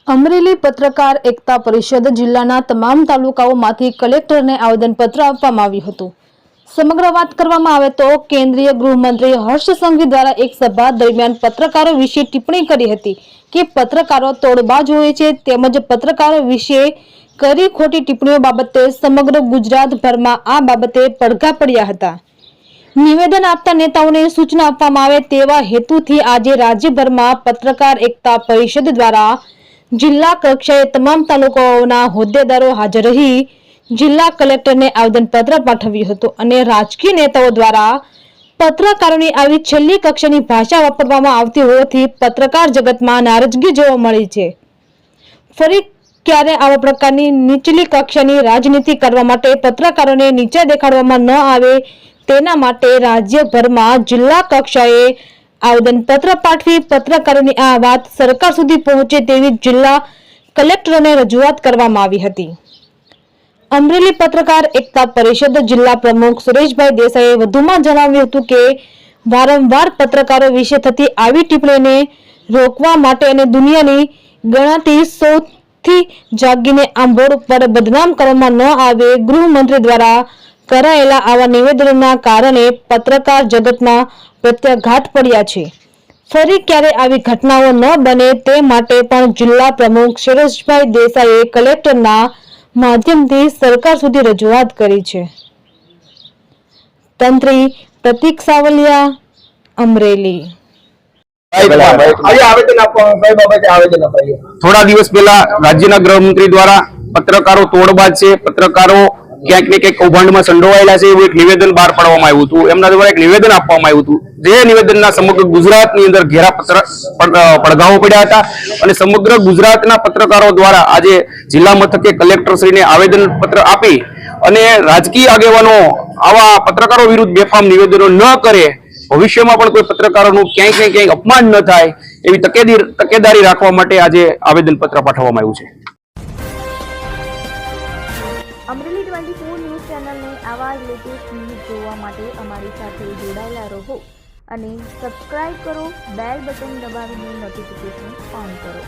અમરેલી પત્રકાર એકતા પરિષદ જિલ્લાના તમામ તાલુકાઓમાંથી કલેક્ટરને આવેદનપત્ર આપવામાં આવ્યું હતું। સમગ્ર વાત કરવામાં આવે તો કેન્દ્રીય ગૃહમંત્રી હર્ષ સંઘવી દ્વારા એક સભા દરમિયાન પત્રકારો વિશે ટિપ્પણી કરી હતી કે પત્રકારો તોડબાજ હોય છે તેમજ પત્રકારો વિશે કરી ખોટી ટિપ્પણીઓ બાબતે સમગ્ર ગુજરાતભરમાં આ બાબતે પડઘા પડ્યા હતા। નિવેદન આપતા નેતાઓને સૂચના આપવામાં આવે તેવા હેતુથી આજે રાજ્યભરમાં પત્રકાર એકતા પરિષદ દ્વારા જિલ્લા કક્ષાએ તમામ તાલુકાઓના હોદ્દેદારો હાજર રહી જિલ્લા કલેક્ટરને આવેદનપત્ર પાઠવ્યું હતું અને રાજકીય નેતાઓ દ્વારા પત્રકારોની આવી છેલ્લી કક્ષાની ભાષા વાપરવામાં આવતી હોવાથી પત્રકાર જગતમાં નારાજગી જોવા મળી છે। ફરી ક્યારે આવા પ્રકારની નીચલી કક્ષાની રાજનીતિ કરવા માટે પત્રકારોને નીચે દેખાડવામાં ન આવે તેના માટે રાજ્યભરમાં જિલ્લા કક્ષાએ આવેદનપત્ર પાઠવી પત્રકારોની આ વાત સરકાર સુધી પહોંચે તેવી જિલ્લા કલેક્ટરોને રજૂઆત કરવામાં આવી હતી। અમરેલી પત્રકાર એકતા પરિષદ જિલ્લા પ્રમુખ સુરેશભાઈ દેસાઈએ વધુમાં જણાવ્યું હતું કે વારંવાર પત્રકારો વિશે થતી આવી ટિપ્પણીઓને રોકવા માટે અને દુનિયાની ગણાતી સૌથી જાગીને આમ બોર્ડ પર બદનામ કરવામાં ન આવે ગૃહમંત્રી દ્વારા કરાયેલા આવા નિવેદનોના કારણે પત્રકાર જગતમાં પ્રત્યાઘાત પડ્યા છે। ફરી ક્યારે આવી ઘટનાઓ ન બને તે માટે પણ જિલ્લા પ્રમુખ સુરેશભાઈ દેસાઈએ કલેક્ટરના માધ્યમથી સરકાર સુધી રજૂઆત કરી છે। તંત્રી પ્રતિક સાવલિયા, અમરેલી। થોડા દિવસ પહેલા રાજ્યના ગૃહમંત્રી દ્વારા પત્રકારો તોડબાજ છે, પત્રકારો ક્યાંક ને ક્યાંક કૌભાંડમાં સંડોવાયેલા છે એવું એક નિવેદન બહાર પાડવામાં આવ્યું હતું। એમના દ્વારા એક નિવેદન આપવામાં આવ્યું હતું જે નિવેદનના સમગ્ર ગુજરાતની અંદર ઘેરા પડઘાઓ પડ્યા હતા અને સમગ્ર ગુજરાતના પત્રકારો દ્વારા આજે જિલ્લા મથકે કલેક્ટરશ્રીને આવેદન પત્ર આપી અને રાજકીય આગેવાનો આવા પત્રકારો વિરુદ્ધ બેફામ નિવેદનો ન કરે, ભવિષ્યમાં પણ કોઈ પત્રકારોનું ક્યાંક ને ક્યાંક અપમાન ન થાય એવી તકેદારી રાખવા માટે આજે આવેદન પત્ર પાઠવવામાં આવ્યું છે। અમરેલી 24 ન્યૂઝ ચેનલને આવા જ લેટેસ્ટ ન્યૂઝ જોવા માટે અમારી સાથે જોડાયેલા રહો અને સબસ્ક્રાઇબ કરો, બેલ બટન દબાવીને નોટિફિકેશન ઓન કરો।